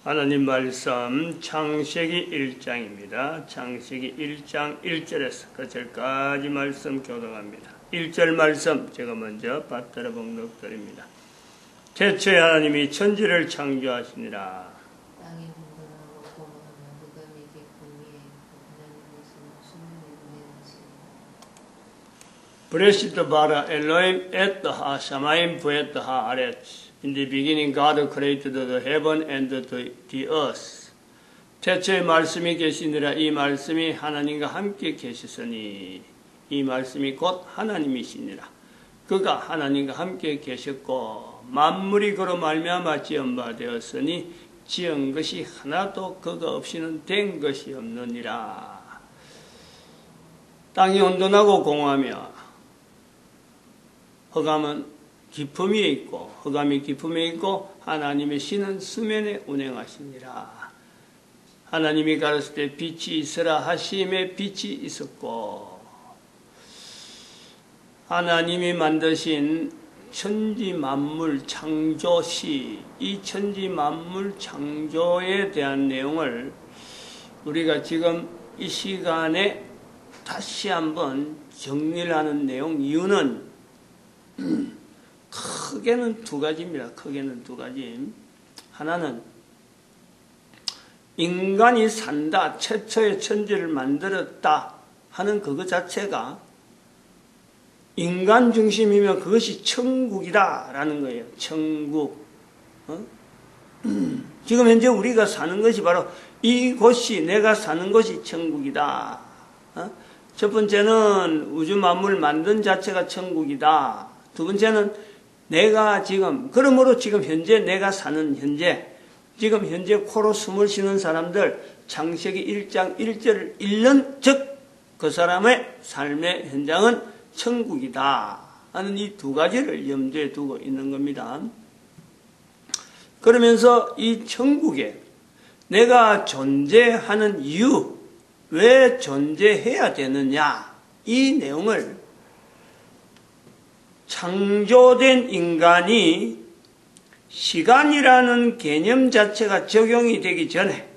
하나님 말씀 창세기 1장입니다. 창세기 1장 1절에서 끝절까지 말씀 교독합니다. 1절 말씀 제가 먼저 받들어 봉독드립니다. 태초에 하나님이 천지를 창조하시니라. 땅이 공간하고 공허하며 흑암이 깊은 위에 하나님께서 수면에 내리시니라. 브레시트 바라 엘로임 에트하 샤마임 부에트하 아레츠. In the beginning God created the heaven and the earth. 태초에 말씀이 계시니라. 이 말씀이 하나님과 함께 계시으니 이 말씀이 곧 하나님이시니라. 그가 하나님과 함께 계셨고 만물이 그로 말미암아 지은 바 되었으니 지은 것이 하나도 그가 없이는 된 것이 없느니라. 땅이 온전하고 공허하며 흑암은 깊음 위에 있고 흑암이 깊음에 있고 하나님의 신은 수면에 운행하시니라. 하나님이 가르칠 때 빛이 있으라 하심에 빛이 있었고 하나님이 만드신 천지 만물 창조시 이 천지 만물 창조에 대한 내용을 우리가 지금 이 시간에 다시 한번 정리를 하는 내용 이유는 크게는 두 가지입니다. 크게는 두 가지. 하나는 인간이 산다, 최초의 천지를 만들었다 하는 그것 자체가 인간 중심이며 그것이 천국이다라는 거예요. 천국. 지금 현재 우리가 사는 것이 바로 이곳이 내가 사는 곳이 천국이다. 첫 번째는 우주 만물 만든 자체가 천국이다. 두 번째는 내가 지금 그러므로 지금 현재 내가 사는 현재 지금 현재 코로 숨을 쉬는 사람들 창세기 1장 1절을 읽는 즉 그 사람의 삶의 현장은 천국이다 하는 이 두 가지를 염두에 두고 있는 겁니다. 그러면서 이 천국에 내가 존재하는 이유, 왜 존재해야 되느냐 이 내용을 창조된 인간이 시간이라는 개념 자체가 적용이 되기 전에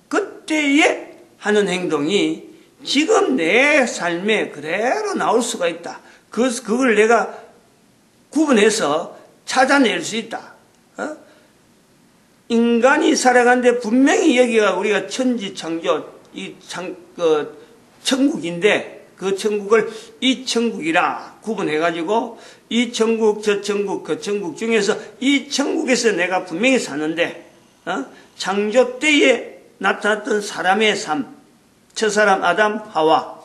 그때에 하는 행동이 지금 내 삶에 그대로 나올 수가 있다. 그걸 내가 구분해서 찾아낼 수 있다. 인간이 살아가는데 분명히 여기가 우리가 천지 창조, 천국인데 그 천국을 이 천국이라 구분해가지고 이 천국, 저 천국, 그 천국 중에서 이 천국에서 내가 분명히 사는데 창조 때에 나타났던 사람의 삶, 첫사람 아담, 하와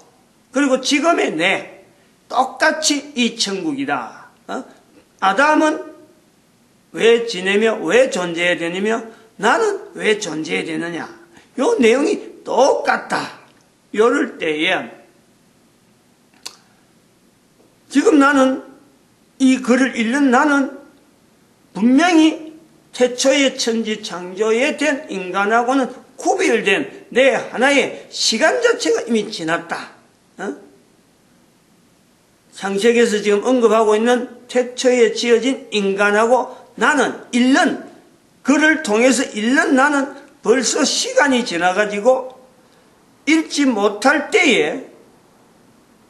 그리고 지금의 내 똑같이 이 천국이다. 아담은 왜 지내며 왜 존재해야 되느며 나는 왜 존재해야 되느냐 요 내용이 똑같다. 요럴 때에 지금 나는 이 글을 읽는 나는 분명히 태초의 천지 창조에 된 인간하고는 구별된 내 하나의 시간 자체가 이미 지났다. 창세기에서 지금 언급하고 있는 태초에 지어진 인간하고 나는 읽는 글을 통해서 읽는 나는 벌써 시간이 지나가지고 읽지 못할 때에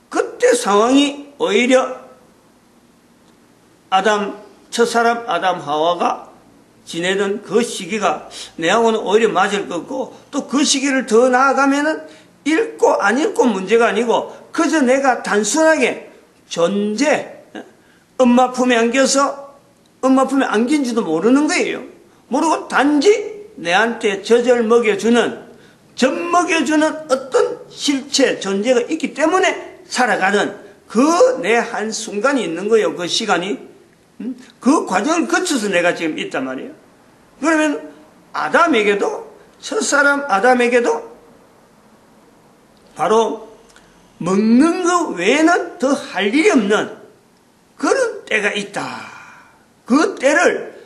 그때 상황이 오히려 첫사람 아담 하와가 지내던 그 시기가 내하고는 오히려 맞을 것 같고 또 그 시기를 더 나아가면은 읽고 안 읽고 문제가 아니고 그저 내가 단순하게 존재, 엄마 품에 안겨서 엄마 품에 안긴지도 모르는 거예요. 모르고 단지 내한테 젖을 먹여주는, 젖 먹여주는 어떤 실체, 존재가 있기 때문에 살아가는 그 내 한순간이 있는 거예요. 그 시간이. 그 과정을 거쳐서 내가 지금 있단 말이에요. 그러면 아담에게도, 첫사람 아담에게도 바로 먹는 것 외에는 더 할 일이 없는 그런 때가 있다. 그 때를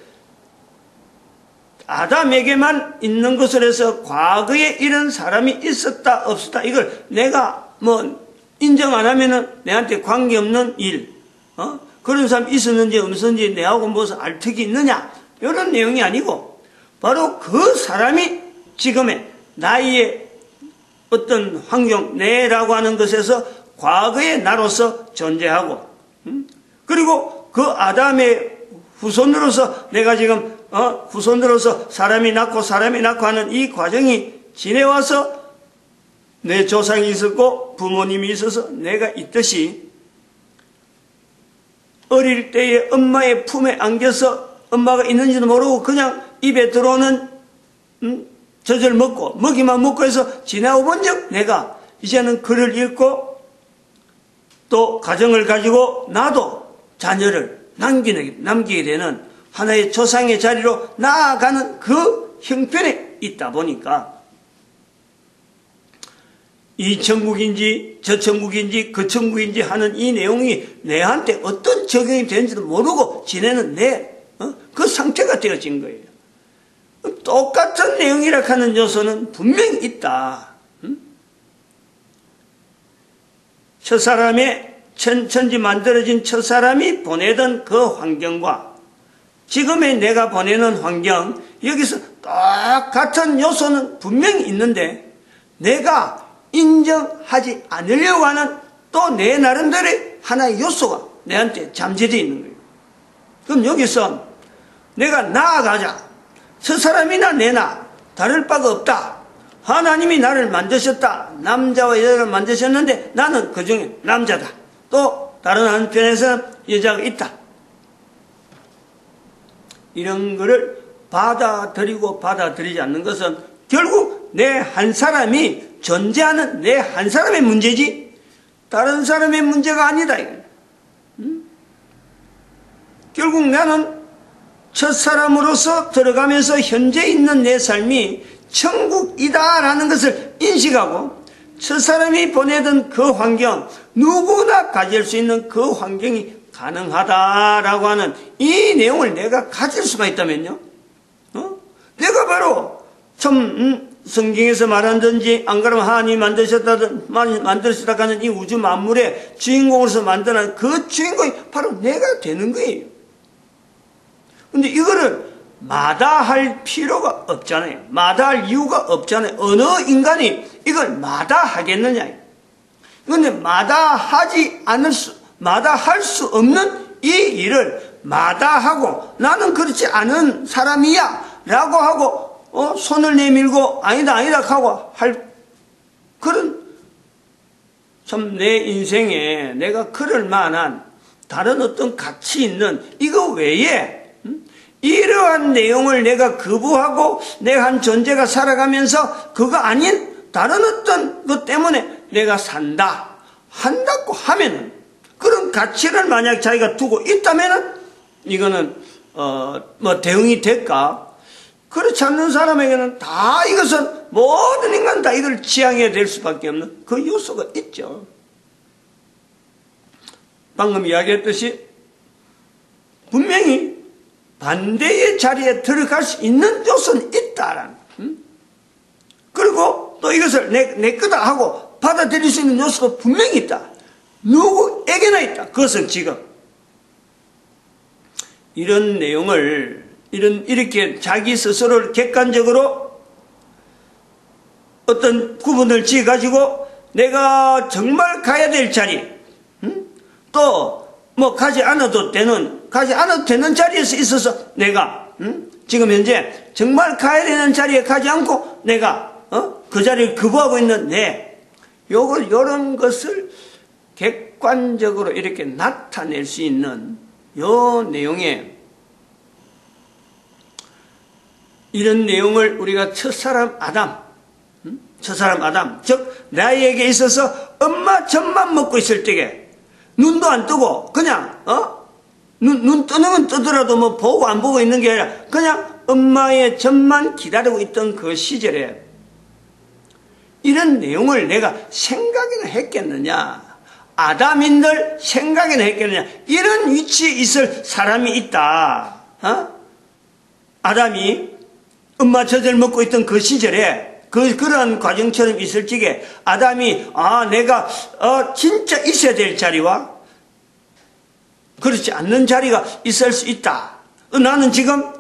아담에게만 있는 것으로 해서 과거에 이런 사람이 있었다 없었다 이걸 내가 인정 안 하면은 내한테 관계없는 일, 그런 사람이 있었는지 없었는지 내하고 무슨 알턱이 있느냐 이런 내용이 아니고 바로 그 사람이 지금의 나의 어떤 환경, 내라고 하는 것에서 과거의 나로서 존재하고, 그리고 그 아담의 후손으로서 내가 지금 후손으로서 사람이 낳고 하는 이 과정이 지내와서 내 조상이 있었고 부모님이 있어서 내가 있듯이 어릴 때에 엄마의 품에 안겨서 엄마가 있는지도 모르고 그냥 입에 들어오는 젖을 먹고 먹이만 먹고 해서 지나온 적 내가 이제는 글을 읽고 또 가정을 가지고 나도 자녀를 남기게 되는 하나의 조상의 자리로 나아가는 그 형편에 있다 보니까 이 천국인지 저 천국인지 그 천국인지 하는 이 내용이 내한테 어떤 적용이 되는지도 모르고 지내는 그 상태가 되어진 거예요. 똑같은 내용이라 하는 요소는 분명히 있다. 첫사람의 천지 만들어진 첫사람이 보내던 그 환경과 지금의 내가 보내는 환경, 여기서 똑같은 요소는 분명히 있는데 내가 인정하지 않으려고 하는 또 내 나름대로의 하나의 요소가 내한테 잠재되어 있는 거예요. 그럼 여기서 내가 나아가자. 첫사람이나 내나 다를 바가 없다. 하나님이 나를 만드셨다. 남자와 여자를 만드셨는데 나는 그 중에 남자다. 또 다른 한편에서는 여자가 있다. 이런 거를 받아들이고 받아들이지 않는 것은 결국 내 한 사람이 존재하는 내 한 사람의 문제지 다른 사람의 문제가 아니다. 결국 나는 첫사람으로서 들어가면서 현재 있는 내 삶이 천국이다라는 것을 인식하고 첫사람이 보내던 그 환경, 누구나 가질 수 있는 그 환경이 가능하다라고 하는 이 내용을 내가 가질 수가 있다면요. 내가 바로 참 성경에서 말한든지 안 그러면 하나님이 만드셨다 하는 이 우주 만물의 주인공으로서 만드는 그 주인공이 바로 내가 되는 거예요. 근데 이거를 마다할 필요가 없잖아요. 마다할 이유가 없잖아요. 어느 인간이 이걸 마다하겠느냐. 그런데 마다할 수 없는 이 일을 마다하고 나는 그렇지 않은 사람이야 라고 하고 손을 내밀고 아니다 하고 할 그런 참 내 인생에 내가 그럴 만한 다른 어떤 가치 있는 이거 외에 이러한 내용을 내가 거부하고 내 한 존재가 살아가면서 그거 아닌 다른 어떤 것 때문에 내가 한다고 하면은 그런 가치를 만약 자기가 두고 있다면은 이거는 대응이 될까? 그렇지 않는 사람에게는 다 이것은 모든 인간 다 이걸 지향해야 될 수밖에 없는 그 요소가 있죠. 방금 이야기했듯이 분명히 반대의 자리에 들어갈 수 있는 요소는 있다라는. 그리고 또 이것을 내 거다 하고 받아들일 수 있는 요소도 분명히 있다. 누구에게나 있다. 그것은 지금 이런 내용을 이렇게 자기 스스로를 객관적으로 어떤 구분을 지어가지고 내가 정말 가야 될 자리, 또 가지 않아도 되는 자리에서 있어서 내가 지금 현재 정말 가야 되는 자리에 가지 않고 내가 그 자리를 거부하고 있는 요런 것을 객관적으로 이렇게 나타낼 수 있는 요 내용에 이런 내용을 우리가 첫사람 아담, 즉 나에게 있어서 엄마 젖만 먹고 있을 때에 눈도 안 뜨고 그냥 눈 뜨는 건 뜨더라도 보고 안 보고 있는 게 아니라 그냥 엄마의 젖만 기다리고 있던 그 시절에 이런 내용을 내가 생각이나 했겠느냐, 아담인들 생각이나 했겠느냐, 이런 위치에 있을 사람이 있다. 아담이 엄마 젖을 먹고 있던 그 시절에 그런 과정처럼 있을 적에 아담이 내가 진짜 있어야 될 자리와 그렇지 않는 자리가 있을 수 있다. 나는 지금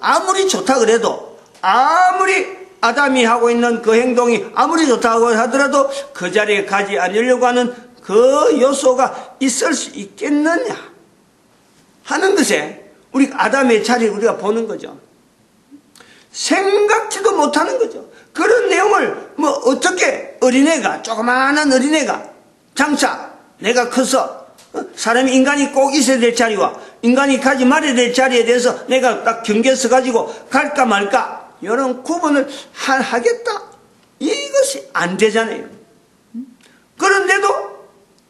아무리 좋다 그래도, 아무리 아담이 하고 있는 그 행동이 아무리 좋다고 하더라도 그 자리에 가지 않으려고 하는 그 요소가 있을 수 있겠느냐 하는 것에 우리 아담의 자리를 우리가 보는 거죠. 생각지도 못하는 거죠. 그런 내용을 뭐 어떻게 어린애가, 조그마한 어린애가 장차 내가 커서 사람이 인간이 꼭 있어야 될 자리와 인간이 가지 말아야 될 자리에 대해서 내가 딱 경계서 가지고 갈까 말까 이런 구분을 하겠다, 이것이 안 되잖아요. 그런데도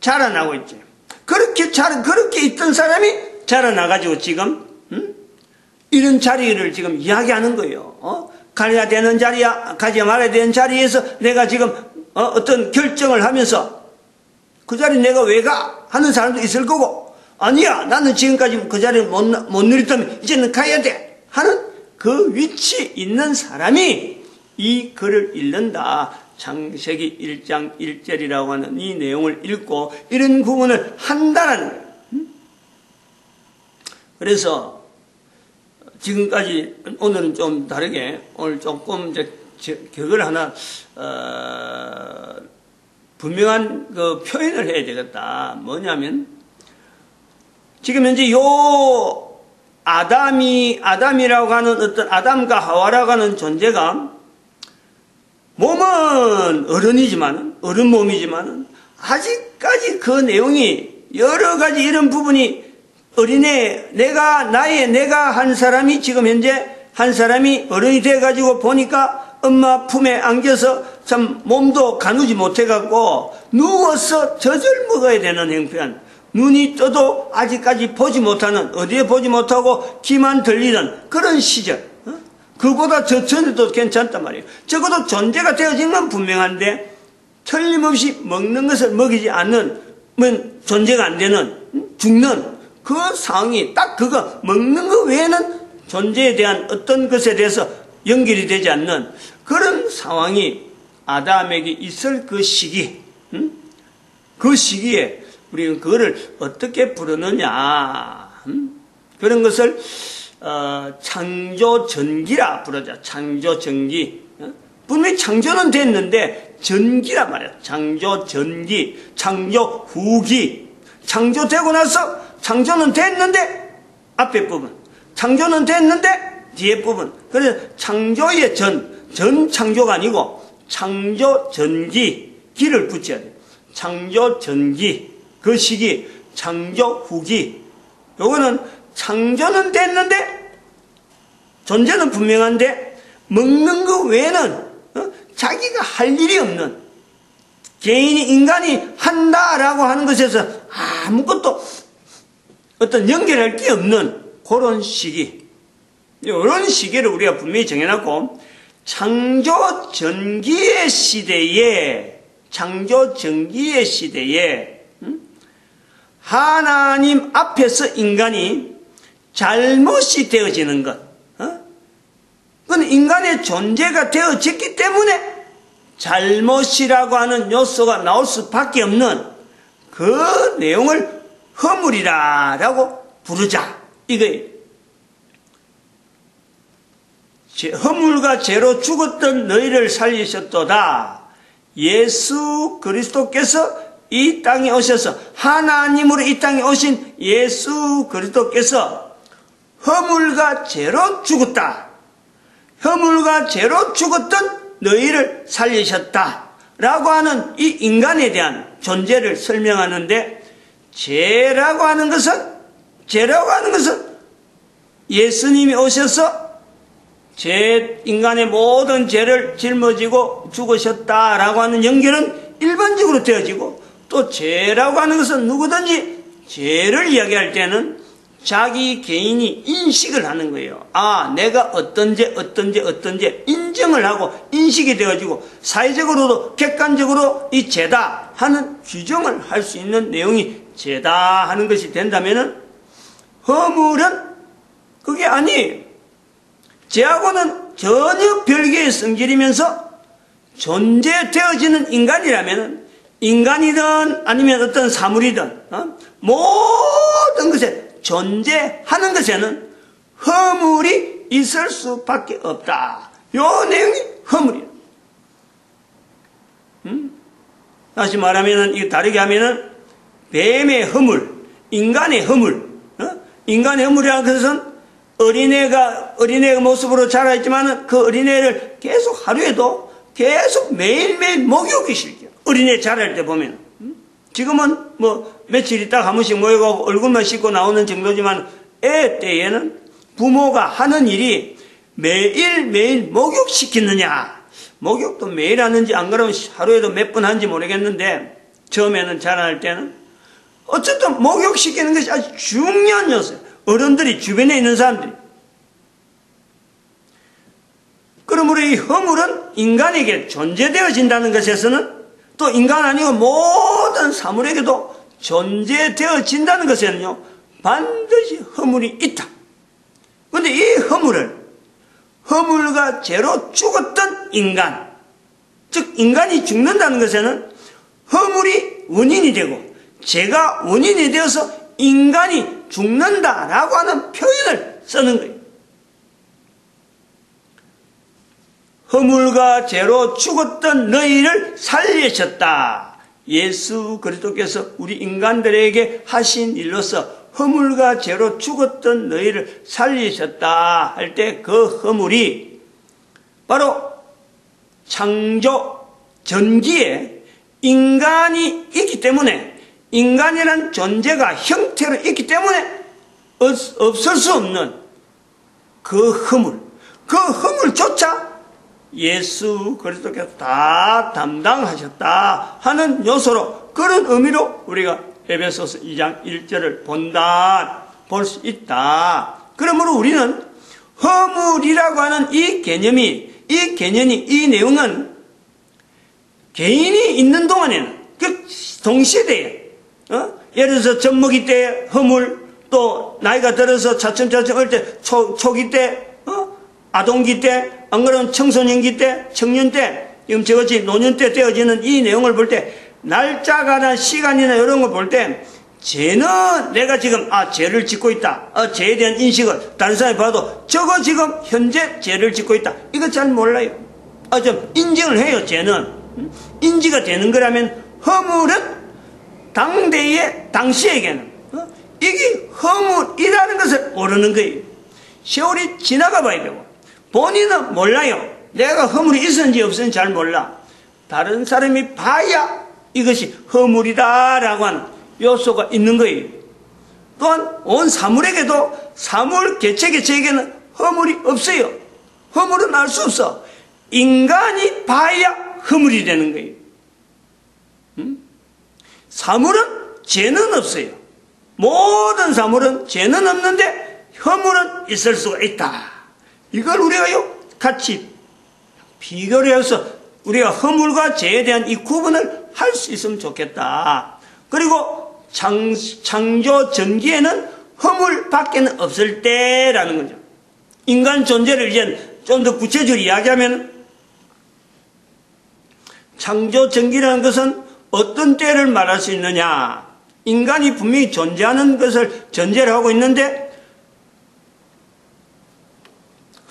자라나고 있지. 그렇게 있던 사람이 자라나가지고 지금 이런 자리를 지금 이야기하는 거예요. 가야 되는 자리야, 가지 말아야 되는 자리에서 내가 지금 어떤 결정을 하면서 그 자리 내가 왜 가? 하는 사람도 있을 거고, 아니야, 나는 지금까지 그 자리를 못 누렸다면 이제는 가야 돼 하는 그 위치에 있는 사람이 이 글을 읽는다. 창세기 1장 1절이라고 하는 이 내용을 읽고 이런 구분을 한다는 거예요. 그래서 지금까지, 오늘은 좀 다르게, 오늘 조금 이제 그걸 하나 분명한 그 표현을 해야 되겠다. 뭐냐면, 지금 현재 요 아담이라고 하는 어떤 아담과 하와라고 하는 존재가 몸은 어른 몸이지만 아직까지 그 내용이 여러 가지 이런 부분이 어린애, 내가 한 사람이 지금 현재 한 사람이 어른이 돼가지고 보니까 엄마 품에 안겨서 참 몸도 가누지 못해갖고 누워서 젖을 먹어야 되는 형편. 눈이 떠도 아직까지 보지 못하는, 어디에 보지 못하고 귀만 들리는 그런 시절. 그보다 저 전에도 괜찮단 말이에요. 적어도 존재가 되어진 건 분명한데 틀림없이 먹는 것을 먹이지 않는, 존재가 안 되는, 죽는 그 상황이 딱 그거, 먹는 것 외에는 존재에 대한 어떤 것에 대해서 연결이 되지 않는 그런 상황이 아담에게 있을 그 시기, 그 시기에 우리는 그거를 어떻게 부르느냐, 그런 것을 창조전기라 부르자. 창조전기. 분명히 창조는 됐는데 전기라 말이야. 창조전기, 창조후기. 창조되고 나서 창조는 됐는데 앞에 부분, 창조는 됐는데 뒤에 부분. 그래서 창조의 전 창조가 아니고 창조전기, 기를 붙여야 돼. 창조전기, 그 시기, 창조후기. 요거는 창조는 됐는데 존재는 분명한데 먹는 것 외에는 자기가 할 일이 없는, 인간이 한다라고 하는 것에서 아무것도 어떤 연결할 게 없는 그런 시기, 이런 시기를 우리가 분명히 정해놨고, 창조전기의 시대에 하나님 앞에서 인간이 잘못이 되어지는 것, 그건 인간의 존재가 되어졌기 때문에 잘못이라고 하는 요소가 나올 수밖에 없는 그 내용을 허물이라고 부르자, 이거예요. 허물과 죄로 죽었던 너희를 살리셨도다. 예수 그리스도께서 이 땅에 오셔서, 하나님으로 이 땅에 오신 예수 그리스도께서 허물과 죄로 죽었다. 허물과 죄로 죽었던 너희를 살리셨다 라고 하는 이 인간에 대한 존재를 설명하는데, 죄라고 하는 것은 예수님이 오셔서 인간의 모든 죄를 짊어지고 죽으셨다라고 하는 연결은 일반적으로 되어지고, 또 죄라고 하는 것은 누구든지 죄를 이야기할 때는 자기 개인이 인식을 하는 거예요. 내가 어떤 죄 인정을 하고 인식이 되어지고, 사회적으로도 객관적으로 이 죄다 하는 규정을 할 수 있는 내용이 죄다 하는 것이 된다면은, 허물은 그게 아니에요. 죄하고는 전혀 별개의 성질이면서 존재되어지는 인간이라면, 인간이든 아니면 어떤 사물이든 모든 것에 존재하는 것에는 허물이 있을 수밖에 없다. 요 내용이 허물이에요. 다시 말하면은, 이거 다르게 하면은, 뱀의 허물, 인간의 허물, 인간의 허물이라는 것은 어린애가 모습으로 자라있지만은 그 어린애를 계속 하루에도 계속 매일매일 목욕이 싫죠. 어린애 자랄 때 보면. 지금은 뭐 며칠 있다가 한 번씩 모여가고 얼굴만 씻고 나오는 정도지만 애 때에는 부모가 하는 일이 매일매일 목욕시키느냐. 목욕도 매일 하는지 안 그러면 하루에도 몇 번 하는지 모르겠는데 처음에는 자라날 때는 어쨌든 목욕시키는 것이 아주 중요한 요소예요. 어른들이 주변에 있는 사람들이. 그러므로 이 허물은 인간에게 존재되어진다는 것에서는 또 인간 아니고 모든 사물에게도 존재되어진다는 것에는요 반드시 허물이 있다. 그런데 이 허물과 죄로 죽었던 인간, 즉 인간이 죽는다는 것에는 허물이 원인이 되고 죄가 원인이 되어서 인간이 죽는다라고 하는 표현을 쓰는 거예요. 허물과 죄로 죽었던 너희를 살리셨다. 예수 그리스도께서 우리 인간들에게 하신 일로서 허물과 죄로 죽었던 너희를 살리셨다 할 때 그 허물이 바로 창조 전기에 인간이 있기 때문에 인간이란 존재가 형태로 있기 때문에 없을 수 없는 그 허물조차 예수 그리스도께서 다 담당하셨다 하는 요소로 그런 의미로 우리가 에베소서 2장 1절을 볼 수 있다. 그러므로 우리는 허물이라고 하는 이 개념이 이 내용은 개인이 있는 동안에는 그 동시대에 예를 들어서 젖먹이 때 허물, 또 나이가 들어서 차츰차츰 어릴 때 초기 때 아동기 때, 안 그러면 청소년기 때, 청년 때, 지금 저것이 노년 때 되어지는 이 내용을 볼 때, 날짜가나 시간이나 이런 걸 볼 때, 죄는 내가 지금, 죄를 짓고 있다. 죄에 대한 인식을 다른 사람이 봐도, 저거 지금 현재 죄를 짓고 있다. 이거 잘 몰라요. 좀 인정을 해요, 죄는. 인지가 되는 거라면, 허물은 당시에게는, 이게 허물이라는 것을 모르는 거예요. 세월이 지나가 봐야 되고, 본인은 몰라요. 내가 허물이 있었는지 없었는지 잘 몰라. 다른 사람이 봐야 이것이 허물이다라고 하는 요소가 있는 거예요. 또한 온 사물에게도 사물 개체에게는 허물이 없어요. 허물은 알 수 없어. 인간이 봐야 허물이 되는 거예요. 사물은 죄는 없어요. 모든 사물은 죄는 없는데 허물은 있을 수가 있다. 이걸 우리가요, 같이 비교를 해서 우리가 허물과 죄에 대한 이 구분을 할 수 있으면 좋겠다. 그리고 창조 전기에는 허물 밖에는 없을 때라는 거죠. 인간 존재를 이제 좀 더 구체적으로 이야기하면 창조 전기라는 것은 어떤 때를 말할 수 있느냐. 인간이 분명히 존재하는 것을 전제를 하고 있는데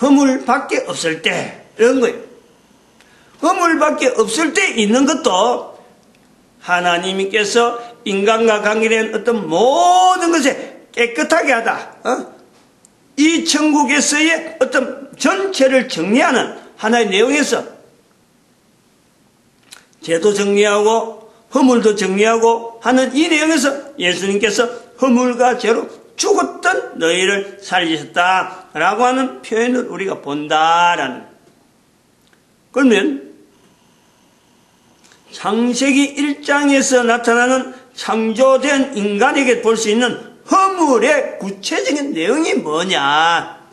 허물밖에 없을 때 이런 거예요. 허물밖에 없을 때 있는 것도 하나님께서 인간과 관계된 어떤 모든 것에 깨끗하게 하다. 이 천국에서의 어떤 전체를 정리하는 하나의 내용에서 죄도 정리하고 허물도 정리하고 하는 이 내용에서 예수님께서 허물과 죄로 죽었던 너희를 살리셨다라고 하는 표현을 우리가 본다라는. 그러면 창세기 1장에서 나타나는 창조된 인간에게 볼 수 있는 허물의 구체적인 내용이 뭐냐?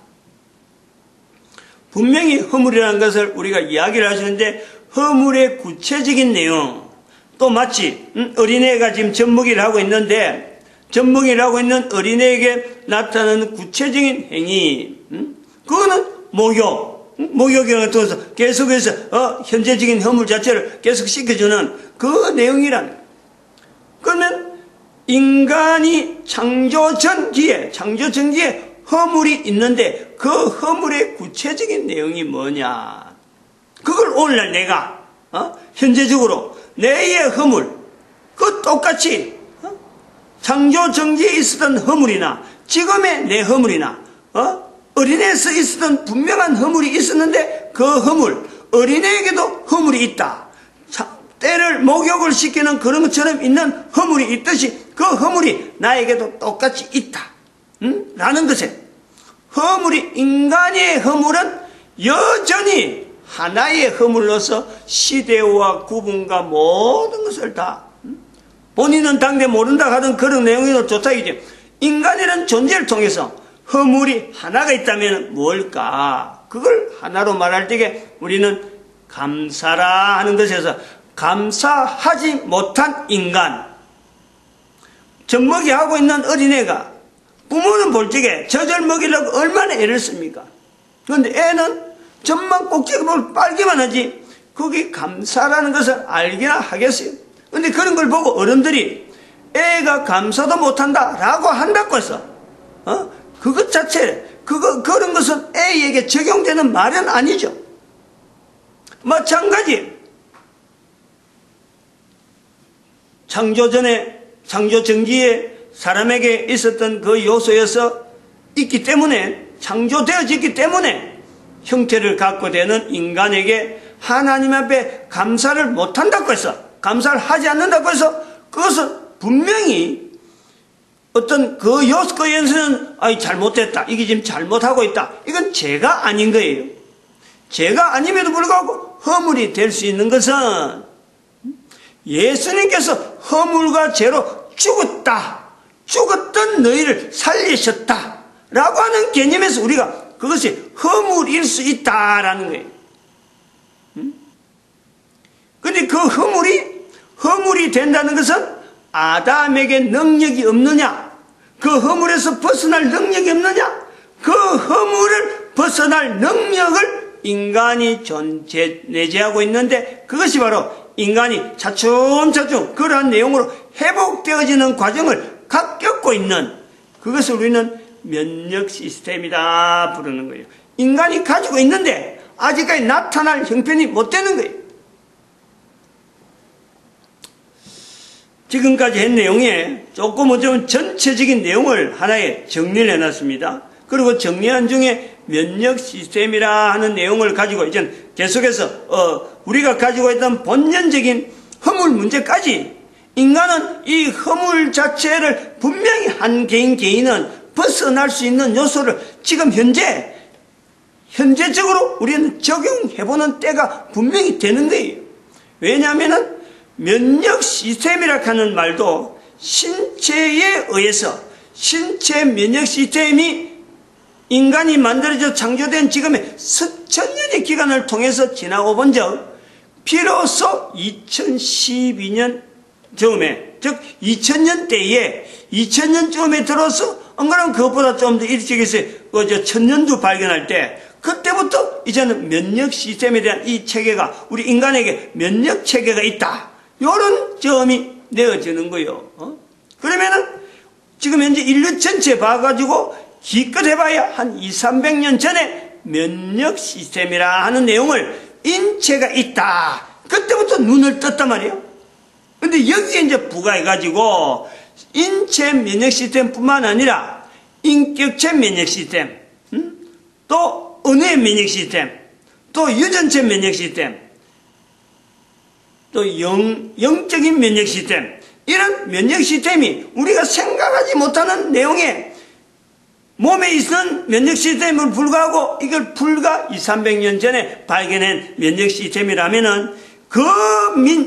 분명히 허물이라는 것을 우리가 이야기를 하시는데 허물의 구체적인 내용, 또 마치 어린애가 지금 젖먹이를 하고 있는데 젖먹이를 하고 있는 어린애에게 나타나는 구체적인 행위, 그거는 목욕이라는 것을 통해서 계속해서 현재적인 허물 자체를 계속 씻겨주는 그 내용이란. 그러면 인간이 창조 전기에 허물이 있는데 그 허물의 구체적인 내용이 뭐냐? 그걸 오늘날 내가 현재적으로 내의 허물, 그 똑같이 창조 정기에 있었던 허물이나 지금의 내 허물이나 어린애에서 있었던 분명한 허물이 있었는데 그 허물, 어린애에게도 허물이 있다. 때를 목욕을 시키는 그런 것처럼 있는 허물이 있듯이 그 허물이 나에게도 똑같이 있다. 라는 것에 허물이, 인간의 허물은 여전히 하나의 허물로서 시대와 구분과 모든 것을 다 본인은 당대 모른다 하던 그런 내용이도 좋다 이제. 인간이라는 존재를 통해서 허물이 하나가 있다면 뭘까? 그걸 하나로 말할 때에 우리는 감사라 하는 것에서 감사하지 못한 인간, 젖먹이 하고 있는 어린애가 부모는 볼 적에 젖을 먹이려고 얼마나 애를 씁니까? 그런데 애는 젖만 꼭지를 빨기만 하지 그게 감사라는 것을 알기나 하겠어요? 그런데 그런 걸 보고 어른들이 애가 감사도 못한다 라고 한다고 해서 그것 자체 그런 것은 애에게 적용되는 말은 아니죠. 마찬가지 창조 전에 창조 전기에 사람에게 있었던 그 요소에서 있기 때문에 창조되어졌기 때문에 형태를 갖고 되는 인간에게 하나님 앞에 감사를 못한다고 해서 감사를 하지 않는다고 해서 그것은 분명히 어떤 그 요소에서는 잘못됐다. 이게 지금 잘못하고 있다. 이건 죄가 아닌 거예요. 죄가 아님에도 불구하고 허물이 될 수 있는 것은 예수님께서 허물과 죄로 죽었던 너희를 살리셨다 라고 하는 개념에서 우리가 그것이 허물일 수 있다라는 거예요. 그런데 그 허물이 된다는 것은 아담에게 능력이 없느냐? 그 허물에서 벗어날 능력이 없느냐? 그 허물을 벗어날 능력을 인간이 내재하고 있는데 그것이 바로 인간이 차츰차츰 그러한 내용으로 회복되어지는 과정을 겪고 있는 그것을 우리는 면역 시스템이다 부르는 거예요. 인간이 가지고 있는데 아직까지 나타날 형편이 못 되는 거예요. 지금까지 한 내용에 조금은 좀 전체적인 내용을 하나에 정리를 해놨습니다. 그리고 정리한 중에 면역 시스템이라 하는 내용을 가지고 이제 계속해서 우리가 가지고 있던 본연적인 허물 문제까지 인간은 이 허물 자체를 분명히 한 개인은 벗어날 수 있는 요소를 지금 현재적으로 우리는 적용해보는 때가 분명히 되는 거예요. 왜냐하면 면역 시스템이라 하는 말도 신체에 의해서 신체 면역 시스템이 인간이 만들어져 창조된 지금의 수천 년의 기간을 통해서 지나고 본 적 비로소 2012년 즈음에 즉 2000년대에 2000년쯤에 들어서 안 그러면 그것보다 좀 더 일찍 있어요. 천년두 발견할 때 그때부터 이제는 면역 시스템에 대한 이 체계가 우리 인간에게 면역 체계가 있다. 이런 점이 내어지는 거예요. 그러면은 지금 현재 인류 전체 봐가지고 기껏 해봐야 한 200~300년 전에 면역 시스템이라 하는 내용을 인체가 있다. 그때부터 눈을 떴단 말이에요. 근데 여기에 이제 부과해가지고 인체 면역 시스템뿐만 아니라 인격체 면역 시스템, 또 은혜 면역 시스템, 또 유전체 면역 시스템, 또 영적인 면역 시스템, 이런 면역 시스템이 우리가 생각하지 못하는 내용의 몸에 있는 면역 시스템을 불과하고 이걸 불과 200~300년 전에 발견한 면역 시스템이라면은 그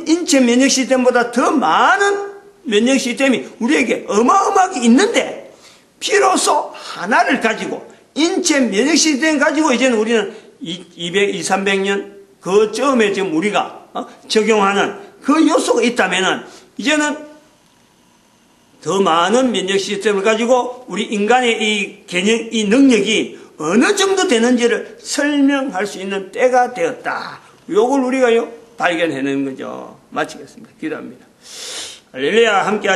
인체 면역 시스템보다 더 많은 면역 시스템이 우리에게 어마어마하게 있는데 비로소 하나를 가지고 인체 면역 시스템 가지고 이제는 우리는 200~300년 그쯤에 지금 우리가 적용하는 그 요소가 있다면은 이제는 더 많은 면역 시스템을 가지고 우리 인간의 이 개념, 이 능력이 어느 정도 되는지를 설명할 수 있는 때가 되었다. 요걸 우리가 발견해내는 거죠. 마치겠습니다. 기도합니다. 할렐루야. 함께